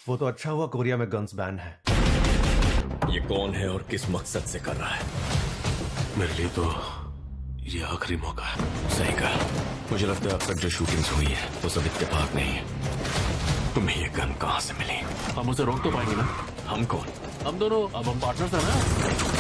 वो तो अच्छा हुआ कोरिया में गन्स बैन है। ये कौन है और किस मकसद से कर रहा है? मेरे लिए तो ये आखिरी मौका है। सही कहा। मुझे लगता है अब तक जो शूटिंग्स हुई है वो सब इत्तेफाक नहीं है। तुम्हें ये गन कहाँ से मिली? हम उसे रोक तो पाएंगे ना? हम कौन? हम दोनों अब हम पार्टनर्स हैं ना?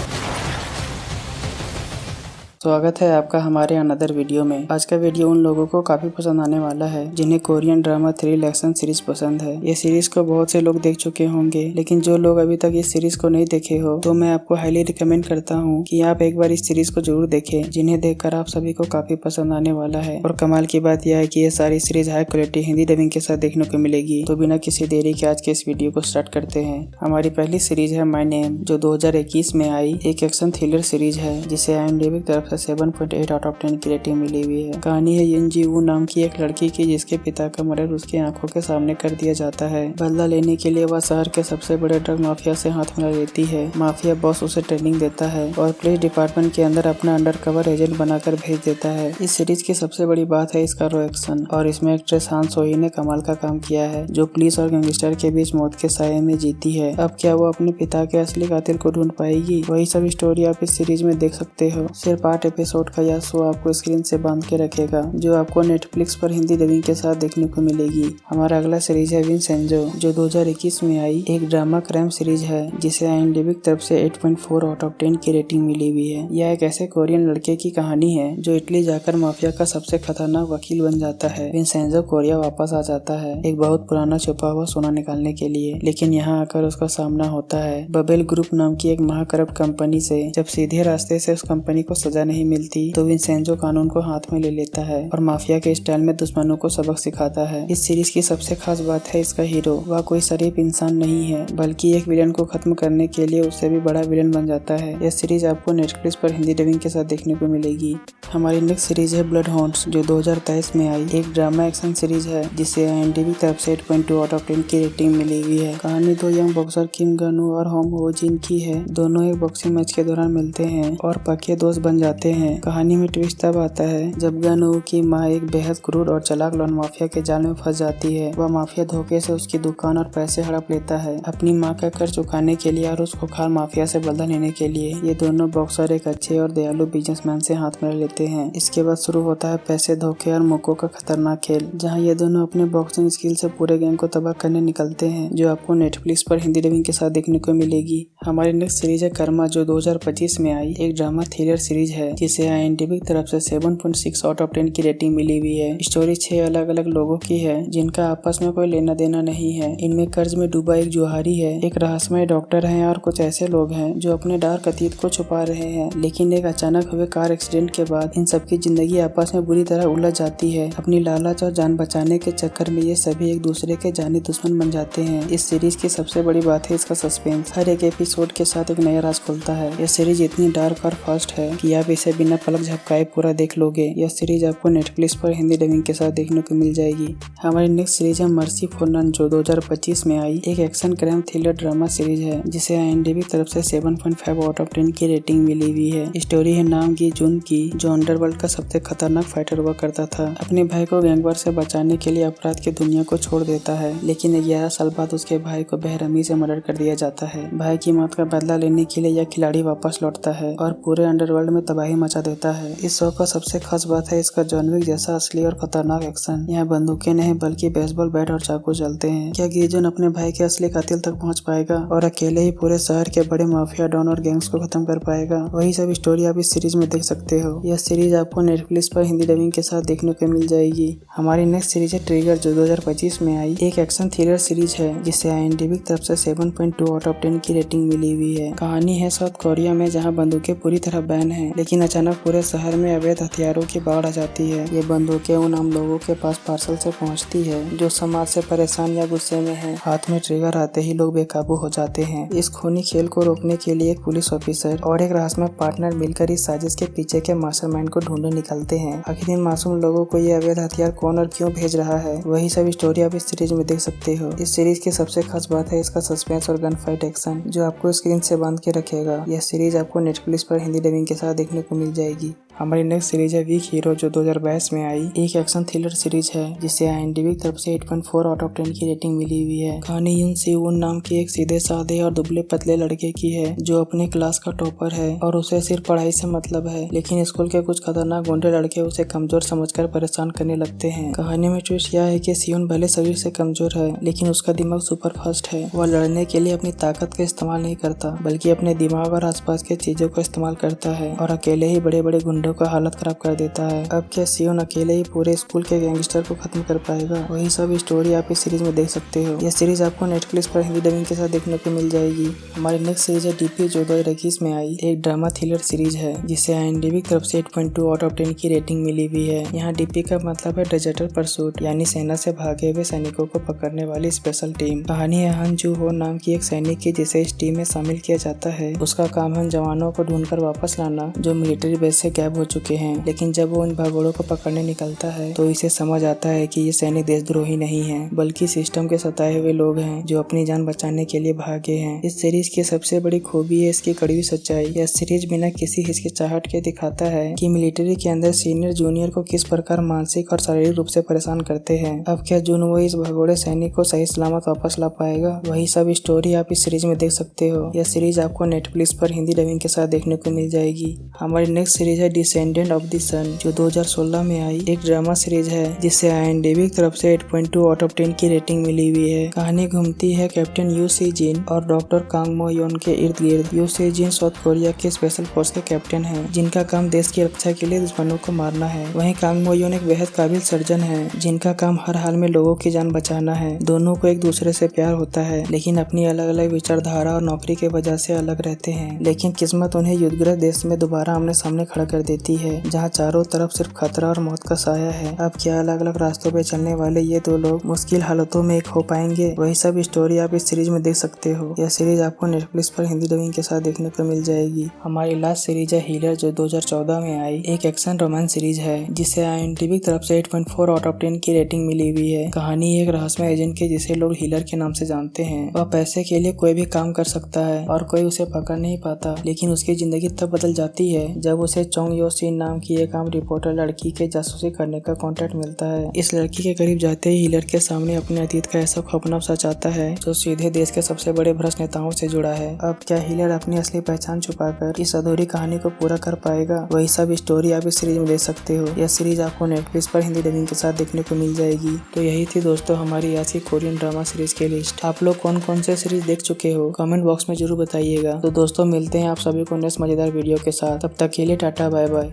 स्वागत है आपका हमारे अनदर वीडियो में। आज का वीडियो उन लोगों को काफी पसंद आने वाला है जिन्हें Korean drama thrill action series पसंद है। ये सीरीज को बहुत से लोग देख चुके होंगे, लेकिन जो लोग अभी तक इस सीरीज को नहीं देखे हो तो मैं आपको हाईली रिकमेंड करता हूँ कि आप एक बार इस सीरीज को जरूर देखें, जिन्हें देखकर आप सभी को काफी पसंद आने वाला है। और कमाल की बात यह है कि ये सारी series high quality Hindi dubbing के साथ देखने को मिलेगी। तो बिना किसी देरी के आज के इस वीडियो को स्टार्ट करते हैं। हमारी पहली सीरीज है माय नेम, जो 2021 में आई एक एक्शन थ्रिलर सीरीज है, जिसे IMDb की तरफ से 7.8 आउट ऑफ 10 की रेटिंग मिली हुई है। कहानी है यन जी वू नाम की एक लड़की की, जिसके पिता का मर्डर उसकी आंखों के सामने कर दिया जाता है। बदला लेने के लिए वह शहर के सबसे बड़े ड्रग माफिया से हाथ मिला लेती है। माफिया बॉस उसे ट्रेनिंग देता है और पुलिस डिपार्टमेंट के अंदर अपना अंडरकवर एजेंट बनाकर भेज देता है। इस सीरीज की सबसे बड़ी बात है इसका रो एक्शन, और इसमें एक्ट्रेस हान सोही ने कमाल का काम किया है, जो पुलिस और गैंगस्टर के बीच मौत के साये में जीती है। अब क्या वो अपने पिता के असली कातिल को ढूंढ पाएगी? वही सब स्टोरी आप इस सीरीज में देख सकते हो। सिर्फ 8 एपिसोड का यह शो आपको स्क्रीन से बांध के रखेगा, जो आपको नेटफ्लिक्स पर हिंदी डबिंग के साथ देखने को मिलेगी। हमारा अगला सीरीज है विंसेंजो, जो 2021 में आई एक ड्रामा क्राइम सीरीज है, जिसे IMDb की तरफ से 8.4 आउट ऑफ 10 की रेटिंग मिली हुई है। यह एक ऐसे कोरियन लड़के की कहानी है जो इटली जाकर माफिया का सबसे खतरनाक वकील बन जाता है। विंसेंजो कोरिया वापस आ जाता है एक बहुत पुराना छुपा हुआ सोना निकालने के लिए, लेकिन यहाँ आकर उसका सामना होता है बबेल ग्रुप नाम की एक महाकरप्ट कंपनी से। जब सीधे रास्ते से उस कंपनी को सजा नहीं मिलती तो विंसेंजो कानून को हाथ में ले लेता है और माफिया के स्टाइल में दुश्मनों को सबक सिखाता है। इस सीरीज की सबसे खास बात है इसका हीरो। वह कोई शरीफ इंसान नहीं है, बल्कि एक विलेन को खत्म करने के लिए उससे भी बड़ा विलेन बन जाता है। यह सीरीज आपको नेटफ्लिक्स पर हिंदी डबिंग के साथ देखने को मिलेगी। हमारी नेक्स्ट सीरीज है ब्लड हॉन्ट्स, जो 2023 में आई एक ड्रामा एक्शन सीरीज है, जिसे IMDb की तरफ से 8.2 आउट ऑफ 10 की रेटिंग मिली हुई है। कहानी दो यंग बॉक्सर किम गनू और होम हो जिन की है। दोनों एक बॉक्सिंग मैच के दौरान मिलते हैं और पक्के दोस्त बन जाते हैं। कहानी में ट्विस्ट तब आता है जब गनू की माँ एक बेहद क्रूर और चालाक लोन माफिया के जाल में फंस जाती है। वह माफिया धोखे से उसकी दुकान और पैसे हड़प लेता है अपनी माँ का कर्ज चुकाने के लिए और उसको खार माफिया से बदला लेने के लिए। ये दोनों बॉक्सर एक अच्छे और दयालु बिजनेसमैन से हाथ मिला लेते हैं। इसके बाद शुरू होता है पैसे, धोखे और मौकों का खतरनाक खेल, जहाँ ये दोनों अपने बॉक्सिंग स्किल से पूरे गैंग को तबाह करने निकलते हैं, जो आपको नेटफ्लिक्स पर हिंदी डबिंग के साथ देखने को मिलेगी। हमारी नेक्स्ट सीरीज है कर्मा, जो 2025 में आई एक ड्रामा थ्रिलर सीरीज है, जिसे IMDb की तरफ से 7.6 आउट ऑफ 10 की रेटिंग मिली हुई है। स्टोरी 6 अलग अलग लोगों की है, जिनका आपस में कोई लेना देना नहीं है। इनमें कर्ज में डूबा एक जुहारी है, एक रहस्यमय डॉक्टर है और कुछ ऐसे लोग हैं जो अपने डार्क अतीत को छुपा रहे हैं। लेकिन एक अचानक हुए कार एक्सीडेंट के बाद इन सबकी जिंदगी आपस में बुरी तरह उलझ जाती है। अपनी लालच और जान बचाने के चक्कर में ये सभी एक दूसरे के जानी दुश्मन बन जाते हैं। इस सीरीज की सबसे बड़ी बात है इसका सस्पेंस। हर एक एपिसोड के साथ एक नया राज खुलता है। यह सीरीज इतनी डार्क और फास्ट है कि आप इसे बिना पलक झपकाए पूरा देख लोगे। यह सीरीज आपको नेटफ्लिक्स पर हिंदी डबिंग के साथ देखने को मिल जाएगी। हमारी नेक्स्ट सीरीज है मर्सी फॉर नन, जो 2025 में आई एक action crime thriller drama series है, जिसे IMDb की तरफ से 7.5 आउट ऑफ 10 की रेटिंग मिली हुई है। स्टोरी है नाम की जुन की, जो अंडरवर्ल्ड का सबसे खतरनाक फाइटर हुआ करता था। अपने भाई को गैंगवार से बचाने के लिए अपराध की दुनिया को छोड़ देता है, लेकिन 11 साल बाद उसके भाई को बेरहमी से मर्डर कर दिया जाता है। भाई की मौत का बदला लेने के लिए यह खिलाड़ी वापस लौटता है और पूरे अंडरवर्ल्ड में तबाही मचा देता है। इस शो का सबसे खास बात है इसका जॉन विक जैसा असली और खतरनाक एक्शन। यहाँ बंदूकें नहीं बल्कि बेसबॉल बैट और चाकू चलते हैं। क्या गिजन अपने भाई के असली कातिल तक पहुँच पाएगा और अकेले ही पूरे शहर के बड़े माफिया डॉन और गैंग्स को खत्म कर पाएगा? वही सब स्टोरी आप इस सीरीज में देख सकते हो। यह सीरीज आपको नेटफ्लिक्स पर हिंदी डबिंग के साथ देखने को मिल जाएगी। हमारी नेक्स्ट सीरीज है ट्रिगर, जो 2025 में आई एक एक्शन थ्रिलर सीरीज है, जिसे IMDb की तरफ से 7.2 आउट ऑफ 10 की रेटिंग मिली हुई है। कहानी है साउथ कोरिया में, जहाँ बंदूकें पूरी तरह बैन है, लेकिन अचानक पूरे शहर में अवैध हथियारों की बाढ़ आ जाती है। ये बंदूकें उन आम लोगों के पास पार्सल से पहुंचती है जो समाज से परेशान या गुस्से में हैं। हाथ में ट्रिगर आते ही लोग बेकाबू हो जाते हैं। इस खूनी खेल को रोकने के लिए एक पुलिस ऑफिसर और एक रहस्यमय पार्टनर मिलकर इस साजिश के पीछे के मास्टरमाइंड को ढूंढने निकलते हैं। आखिर इन मासूम लोगों को ये अवैध हथियार कौन और क्यों भेज रहा है, वही सब स्टोरी आप इस सीरीज में देख सकते हो। इस सीरीज की सबसे खास बात है इसका सस्पेंस और गन फाइट एक्शन, जो आपको स्क्रीन से बांध के रखेगा। यह सीरीज आपको नेटफ्लिक्स पर हिंदी डबिंग के साथ देखने को मिल जाएगी। हमारी नेक्स्ट सीरीज है वीक हीरो जो 2022 में आई। एक एक्शन थ्रिलर सीरीज है जिसे IMDb की तरफ से 8.4 आउट ऑफ 10 की रेटिंग मिली हुई है। कहानी यून सी वून नाम के एक सीधे साधे और दुबले पतले लड़के की है जो अपने क्लास का टॉपर है और उसे सिर्फ पढ़ाई से मतलब है, लेकिन स्कूल के कुछ खतरनाक गुंडे लड़के उसे कमजोर समझकर परेशान करने लगते हैं। कहानी में ट्विस्ट यह है कि सियोन भले शरीर से कमजोर है लेकिन उसका दिमाग सुपर फास्ट है। वह लड़ने के लिए अपनी ताकत का इस्तेमाल नहीं करता बल्कि अपने दिमाग और आसपास के चीजों का इस्तेमाल करता है और अकेले ही बड़े बड़े गुंडों का हालत खराब कर देता है। अब क्या सियोन अकेले ही पूरे स्कूल के गैंगस्टर को खत्म कर पाएगा? वही सब स्टोरी आप इस सीरीज में देख सकते हो। यह सीरीज आपको नेटफ्लिक्स पर हिंदी डबिंग के साथ देखने को मिल जाएगी। हमारी नेक्स्ट सीरीज है डीपी जो 2021 में आई। एक ड्रामा थ्रिलर सीरीज है जिसे IMDb की तरफ से 8.2 आउट ऑफ 10 की रेटिंग मिली हुई है। यहाँ डीपी का मतलब है डेजर्टर परसूट, यानी सेना से भागे हुए सैनिकों को पकड़ने वाली स्पेशल टीम। कहानी है हन जू हो नाम की एक सैनिक की जिसे इस टीम में शामिल किया जाता है। उसका काम है उन जवानों को ढूंढकर वापस लाना जो मिलिट्री बेस से गायब हो चुके हैं, लेकिन जब वो उन भगोड़ों को पकड़ने निकलता है तो इसे समझ आता है कि ये सैनिक देशद्रोही नहीं है बल्कि सिस्टम के सताए हुए लोग हैं जो अपनी जान बचाने के लिए भागे हैं। इस सीरीज की सबसे बड़ी खूबी है इसकी कड़वी सच्चाई। यह सीरीज बिना किसी हिचकिचाहट के दिखाता है कि मिलिट्री के अंदर सीनियर जूनियर को किस प्रकार मानसिक और शारीरिक रूप से परेशान करते हैं। अब क्या जून वो इस भगोड़े सैनिक को सही सलामत वापस ला पाएगा? वही सब स्टोरी आप इस सीरीज में देख सकते हो। यह सीरीज आपको नेटफ्लिक्स पर हिंदी डबिंग के साथ देखने को मिल जाएगी। हमारी नेक्स्ट सीरीज है डिसेंडेंट ऑफ द सन जो 2016 में आई। एक ड्रामा सीरीज है जिसे IMDb की तरफ से 8.2 आउट ऑफ 10 की रेटिंग मिली हुई है। कहानी घूमती है कैप्टन यू सी जिन और डॉक्टर कांग मो योन के इर्द गिर्द। Yoo Si Jin South Korea के स्पेशल फोर्स के कैप्टन हैं जिनका काम देश की रक्षा के लिए दुश्मनों को मारना है। वहीं कांग मो योन एक बेहद काबिल सर्जन है जिनका काम हर हाल में लोगों की जान बचाना है। दोनों को एक दूसरे से प्यार होता है लेकिन अपनी अलग अलग विचारधारा और नौकरी के वजह से अलग रहते हैं। लेकिन किस्मत उन्हें युद्धग्रस्त देश में दोबारा आमने सामने खड़ा कर देती है जहाँ चारों तरफ सिर्फ खतरा और मौत का साया है। अब क्या अलग अलग रास्तों पे चलने वाले ये दो लोग मुश्किल हालतों में एक हो पाएंगे? वही सब स्टोरी आप इस सीरीज में देख सकते हो। यह सीरीज आपको नेटफ्लिक्स पर हिंदी डबिंग के साथ देखने को मिल जाएगी। हमारी लास्ट सीरीज है हीलर जो 2014 में आई। एक एक्शन रोमांस सीरीज है जिसे IMDb की तरफ से 8.4 आउट ऑफ 10 की रेटिंग मिली हुई है। कहानी एक रहस्यमय एजेंट की जिसे लोग हीलर के नाम से जानते हैं। वह पैसे के लिए कोई भी काम कर सकता है और कोई उसे पकड़ नहीं पाता, लेकिन उसकी जिंदगी तब बदल जाती है जब उसे चोंग यो सिन नाम की एक आम रिपोर्टर लड़की के जासूसी करने का कॉन्ट्रैक्ट मिलता है। इस लड़की के करीब जाते ही हीलर के सामने अपने अतीत का ऐसा खौफनाक सच आता है जो सीधे देश के सबसे बड़े भ्रष्ट नेताओं से जुड़ा है। अब क्या हीलर अपनी असली पहचान छुपाकर इस अधूरी कहानी को पूरा कर पाएगा? वही सब स्टोरी आप इस सीरीज में देख सकते हो। यह सीरीज आपको नेटफ्लिक्स पर हिंदी डबिंग के साथ देखने को मिल जाएगी। तो यही थी दोस्तों हमारी आज की कोरियन ड्रामा सीरीज की लिस्ट। आप लोग कौन कौन से सीरीज देख चुके हो कमेंट बॉक्स में जरूर बताइएगा। तो दोस्तों मिलते हैं आप सभी को नेक्स्ट मजेदार वीडियो के साथ। तब तक के लिए टाटा बाय बाय।